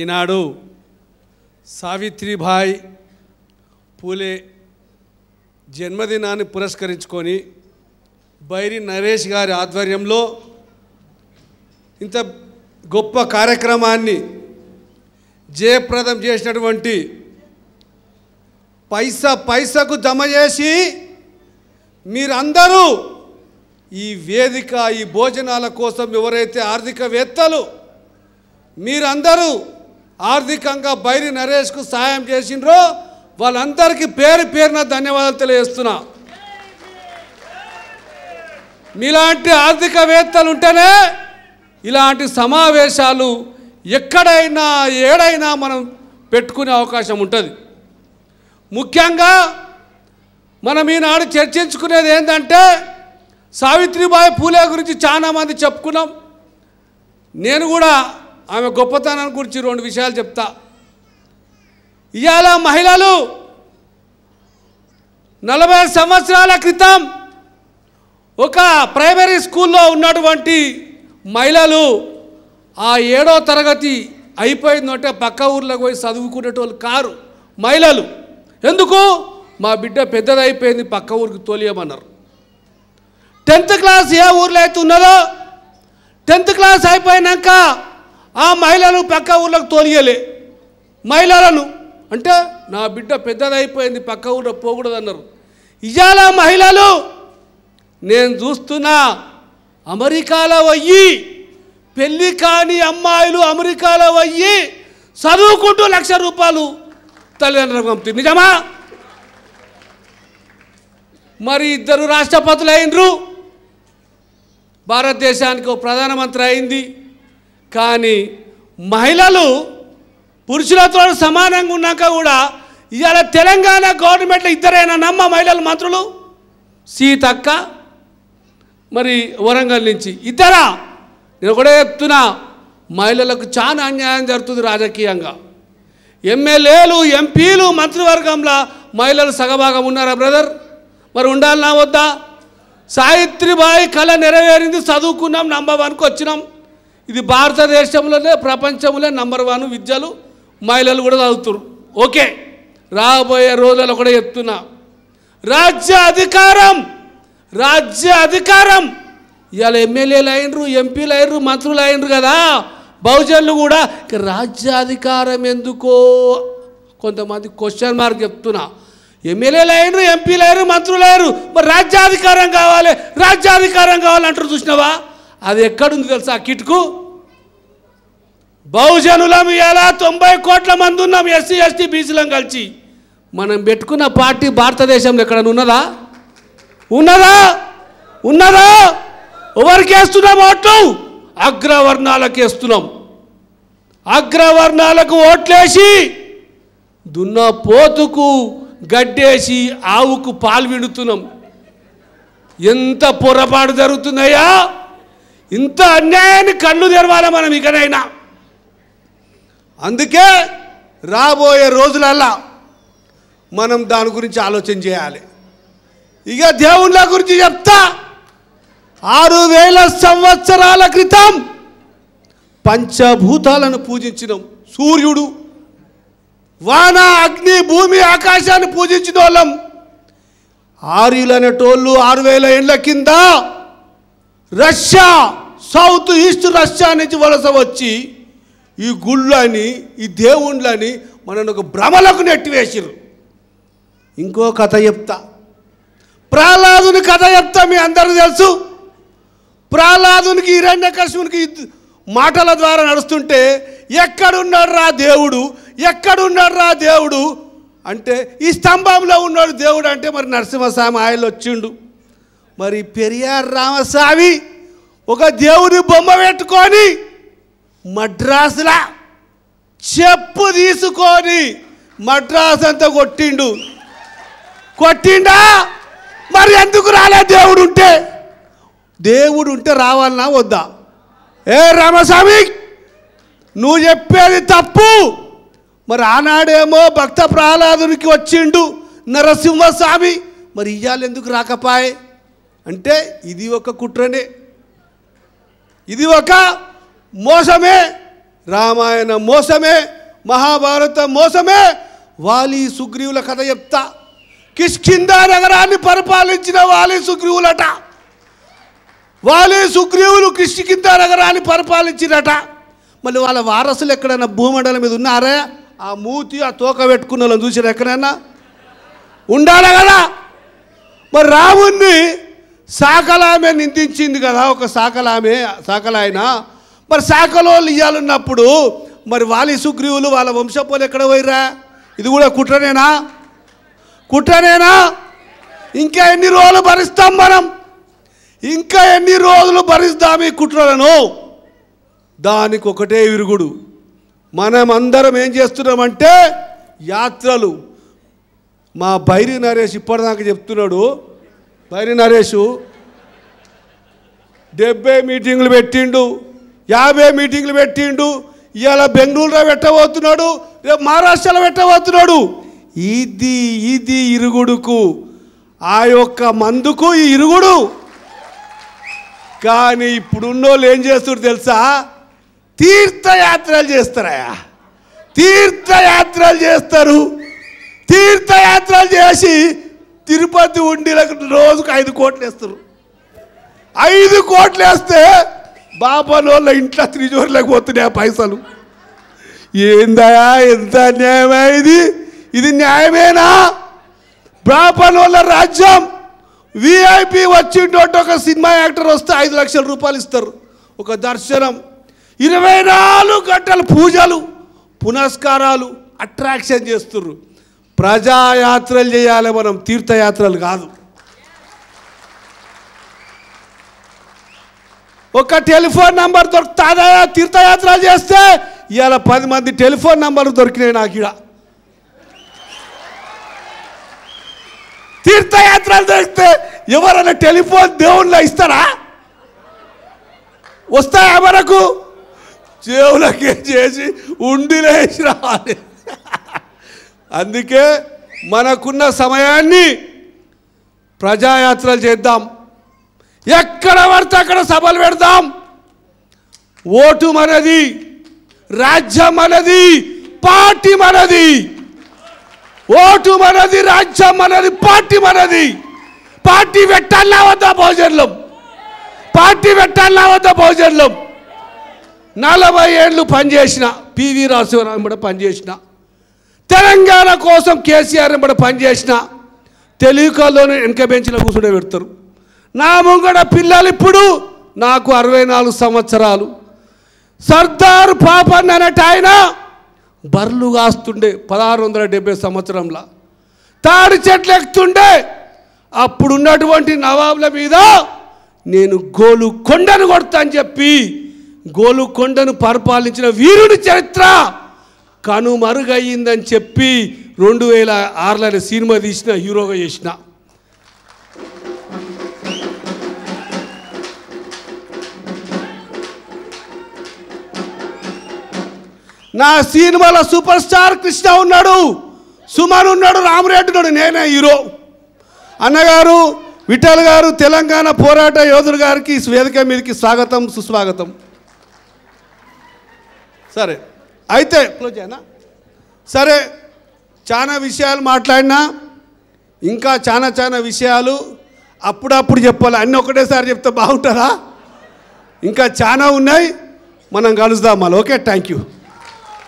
ఈనాడు సావిత్రిబాయి పూలే జన్మదినాన్ని పురస్కరించుకొని బైరి నరేష్ గారి ఆధ్వర్యంలో ఇంత గొప్ప కార్యక్రమాన్ని జయప్రదం చేసినటువంటి పైసకు జమ చేసి మీరందరూ ఈ వేదిక ఈ భోజనాల కోసం ఎవరైతే ఆర్థికవేత్తలు మీరందరూ ఆర్థికంగా బైరి నరేష్కు సహాయం చేసినరో వాళ్ళందరికీ పేరు పేరున ధన్యవాదాలు తెలియజేస్తున్నా. మీలాంటి ఆర్థికవేత్తలు ఉంటేనే ఇలాంటి సమావేశాలు ఎక్కడైనా ఏడైనా మనం పెట్టుకునే అవకాశం ఉంటుంది. ముఖ్యంగా మనం ఈనాడు చర్చించుకునేది ఏంటంటే సావిత్రిబాయి పూలే గురించి చాలామంది చెప్పుకున్నాం. నేను కూడా ఆమె గొప్పతనాన్ని గురించి 2 విషయాలు చెప్తా. ఇవాళ మహిళలు 40 సంవత్సరాల క్రితం ఒక ప్రైమరీ స్కూల్లో ఉన్నటువంటి మహిళలు ఆ 7వ తరగతి అయిపోయిందంటే పక్క ఊర్లోకి పోయి చదువుకునేటోళ్ళు కారు మహిళలు. ఎందుకు? మా బిడ్డ పెద్దదైపోయింది పక్క ఊరికి తోలియమన్నారు. 10th క్లాస్ ఏ ఊర్లో అయితే ఉన్నదో 10th క్లాస్ అయిపోయినాక ఆ మహిళలు పక్క ఊర్లోకి తోలియలే. మహిళలను అంటే నా బిడ్డ పెద్దదైపోయింది పక్క ఊళ్ళో పోకూడదన్నారు. ఇవాళ మహిళలు నేను చూస్తున్నా అమెరికాలో పోయి పెళ్ళి కాని అమ్మాయిలు అమెరికాలో పోయి చదువుకుంటూ ₹1,00,000 తల్లిదండ్రులకు పంపుతుంది. నిజమా? మరి 2 రాష్ట్రపతులు అయినరు, భారతదేశానికి ఒక ప్రధానమంత్రి అయింది. కానీ మహిళలు పురుషులతో సమానంగా ఉన్నాక కూడా ఇవాళ తెలంగాణ గవర్నమెంట్లో 2 నమ్మ మహిళలు మంత్రులు సీతక్క మరి వరంగల్ నుంచి 2. నేను కూడా చెప్తున్నా మహిళలకు చాలా అన్యాయం జరుగుతుంది రాజకీయంగా. ఎమ్మెల్యేలు ఎంపీలు మంత్రివర్గంలో మహిళలు సగభాగం ఉన్నారా బ్రదర్? మరి ఉండాలన్నా వద్దా? సావిత్రిబాయి కళ నెరవేరింది, చదువుకున్నాం, నంబర్ 1కు వచ్చినాం. ఇది భారతదేశంలోనే ప్రపంచంలో నంబర్ 1 విద్యలు మహిళలు కూడా చదువుతారు. ఓకే, రాబోయే రోజుల్లో కూడా చెప్తున్నా రాజ్య అధికారం ఇవాళ ఎమ్మెల్యేలు అయినరు, ఎంపీలు అయినరు, మంత్రులు అయినరు కదా, బహుజనులు కూడా రాజ్యాధికారం ఎందుకో కొంతమంది క్వశ్చన్ మార్క్ చెప్తున్నా. ఎమ్మెల్యేలు అయినరు, ఎంపీలు అయినరు, మంత్రులు అయినరు, మరి రాజ్యాధికారం కావాలంటారు. చూసినావా? అది ఎక్కడుంది తెలుసా? కిటుకు బహుజనులం ఇలా 90 కోట్ల మంది ఉన్నాం, ఎస్సీ ఎస్టీ బీసీలం కలిసి. మనం పెట్టుకున్న పార్టీ భారతదేశంలో ఎక్కడైనా ఉన్నదా? ఎవరికి వేస్తున్నాం ఓట్లు? అగ్రవర్ణాలకు వేస్తున్నాం. అగ్రవర్ణాలకు ఓట్లేసి దున్నపోతుకు గడ్డేసి ఆవుకు పాలు విడుతున్నాం. ఎంత పొరపాటు జరుగుతున్నాయా? ఇంత అన్యాయాన్ని కళ్ళు తెరవాలి మనం ఇకనైనా. అందుకే రాబోయే రోజులల్లా మనం దాని గురించి ఆలోచన చేయాలి. ఇక దేవుళ్ళ గురించి చెప్తా. 6000 సంవత్సరాల క్రితం పంచభూతాలను పూజించినాం. సూర్యుడు, వాన, అగ్ని, భూమి, ఆకాశాన్ని పూజించిన వాళ్ళం. ఆర్యులు అనేటోళ్ళు 6000 ఏళ్ళ కింద రష్యా, సౌత్ ఈస్ట్ రష్యా నుంచి వలస వచ్చి ఈ గుళ్ళని, ఈ దేవుళ్ళని మనను ఒక భ్రమలకు నెట్టివేసిర్రు. ఇంకో కథ చెప్తా, ప్రహ్లాదుని కథ చెప్తా. మీ అందరికీ తెలుసు. ప్రహ్లాదునికి హిరణ్యకశిపునికి మాటల ద్వారా నడుస్తుంటే ఎక్కడున్నాడు రా దేవుడు అంటే ఈ స్తంభంలో ఉన్నాడు దేవుడు అంటే మరి నరసింహస్వామి ఆయన వచ్చిండు. మరి పెరియార్ రామస్వామి ఒక దేవుని బొమ్మ పెట్టుకొని మద్రాసులా చెప్పు తీసుకొని మద్రాసు అంతా కొట్టిండా? మరి ఎందుకు రాలే? దేవుడు ఉంటే రావాలన్నా వద్దా? ఏ రామస్వామి, నువ్వు చెప్పేది తప్పు. మరి ఆనాడేమో భక్త ప్రహ్లాదునికి వచ్చిండు నరసింహస్వామి, మరి ఇయ్యాల ఎందుకు రాకపాయే అంటే ఇది ఒక కుట్రనే, ఇది ఒక మోసమే. రామాయణం మోసమే, మహాభారతం మోసమే. వాలి సుగ్రీవుల కథ చెప్తా. కిష్కింధా నగరాన్ని పరిపాలించిన వాలి సుగ్రీవులట. వాలి సుగ్రీవులు కిష్కింధా నగరాన్ని పరిపాలించినట. మళ్ళీ వాళ్ళ వారసులు ఎక్కడైనా భూమండలం మీద ఉన్నారా? ఆ మూతి ఆ తోక పెట్టుకున్న వాళ్ళని చూసారు ఎక్కడైనా? ఉండాలి కదా. మరి రాముణ్ణి సాకలామె నిందించింది కదా, ఒక సాకలాయన. మరి సాకలోళ్ళు ఇయ్యాలన్నప్పుడు మరి వాలి సుగ్రీవులు వాళ్ళ వంశపోలు ఎక్కడ పోయిరా? ఇది కూడా కుట్రనేనా? ఇంకా ఎన్ని రోజులు భరిస్తాం మనం? ఇంకా ఎన్ని రోజులు భరిస్తాం ఈ కుట్రలను? దానికి ఒకటే విరుగుడు. మనం అందరం ఏం చేస్తున్నామంటే యాత్రలు. మా బైరి నరేష్ ఇప్పటిదాకా చెప్తున్నాడు. బైరి నరేష్ 70 మీటింగులు పెట్టిండు, 50 మీటింగులు పెట్టిండు. ఇవాళ బెంగళూరులో పెట్టబోతున్నాడు, రేపు మహారాష్ట్రలో పెట్టబోతున్నాడు. ఇది ఇరుగుడుకు, ఆ యొక్క మందుకు ఈ ఇరుగుడు. కానీ ఇప్పుడున్నోళ్ళు ఏం చేస్తున్నారు తెలుసా? తీర్థయాత్రలు చేస్తారా? తీర్థయాత్రలు చేసి తిరుపతి ఉండిలకు రోజుకు 5 కోట్లు వేస్తారు. 5 కోట్లు వేస్తే బాబాలోళ్ళ ఇంట్లో త్రిజోర్లకు పోతున్నాయి ఆ పైసలు. ఏందయా, ఎంత న్యాయమా ఇది న్యాయమేనా? బాబాలోళ్ళ రాజ్యం. విఐపి వచ్చిండోటి ఒక సినిమా యాక్టర్ వస్తే 5 లక్షల రూపాయలు ఇస్తారు. ఒక దర్శనం, 24 గంటలు పూజలు పునస్కారాలు, అట్రాక్షన్ చేస్తుర్రు. ప్రజాయాత్రలు చేయాలి మనం, తీర్థయాత్రలు కాదు. ఒక టెలిఫోన్ నంబర్ దొరుకుతుందా తీర్థయాత్రలు చేస్తే? ఇవాళ 10 మంది టెలిఫోన్ నంబర్లు దొరికినాయి నాకు. ఇక్కడ తీర్థయాత్రలు దొరికితే ఎవరైనా టెలిఫోన్ దేవుళ్ళ ఇస్తారా? వస్తాయా మనకు? దేవులకే చేసి ఉండిలో వేసి రావాలి. అందుకే మనకున్న సమయాన్ని ప్రజాయాత్రలు చేద్దాం. ఎక్కడ పడితే అక్కడ సభలు పెడదాం. ఓటు మనది, రాజ్యం మనది, పార్టీ మనది. ఓటు మనది, రాజ్యం మనది, పార్టీ మనది. పార్టీ పెట్టాలా వద్దా భోజనం? 40 ఏళ్ళు పనిచేసిన, పివి రాజశేఖరరావు కూడా పనిచేసిన, తెలంగాణ కోసం కేసీఆర్ కూడా పనిచేసిన. తెలివికల్లోనే వెనక బెంచ్లో కూర్చునే పెడతారు. నా ముంగడ పిల్లలు ఇప్పుడు నాకు 64 సంవత్సరాలు. సర్దార్ పాపన్న అన్నట్టు ఆయన బర్లు కాస్తుండే 1670 సంవత్సరంలో. తాడి చెట్లు ఎక్కుతుండే. అప్పుడున్నటువంటి నవాబుల మీద నేను గోలుకొండను కొడతా అని చెప్పి గోలుకొండను పరిపాలించిన వీరుని చరిత్ర కనుమరుగయ్యిందని చెప్పి 2006లో సినిమా తీసిన, హీరోగా చేసిన. నా సినిమాలో సూపర్ స్టార్ కృష్ణ ఉన్నాడు, సుమన్ ఉన్నాడు, రామరెడ్డి ఉన్నాడు, నేనే హీరో. అన్నగారు విఠల్ గారు తెలంగాణ పోరాట యోధులు గారికి వేదిక మీదకి స్వాగతం, సుస్వాగతం. సరే, అయితే క్లోజ్ అయినా. సరే, చాలా విషయాలు మాట్లాడినా, ఇంకా చాలా విషయాలు అప్పుడప్పుడు చెప్పాలి. అన్నీ ఒకటేసారి చెప్తే బాగుంటుందా? ఇంకా చాలా ఉన్నాయి, మనం కలుద్దాం మళ్ళీ. Okay, thank you.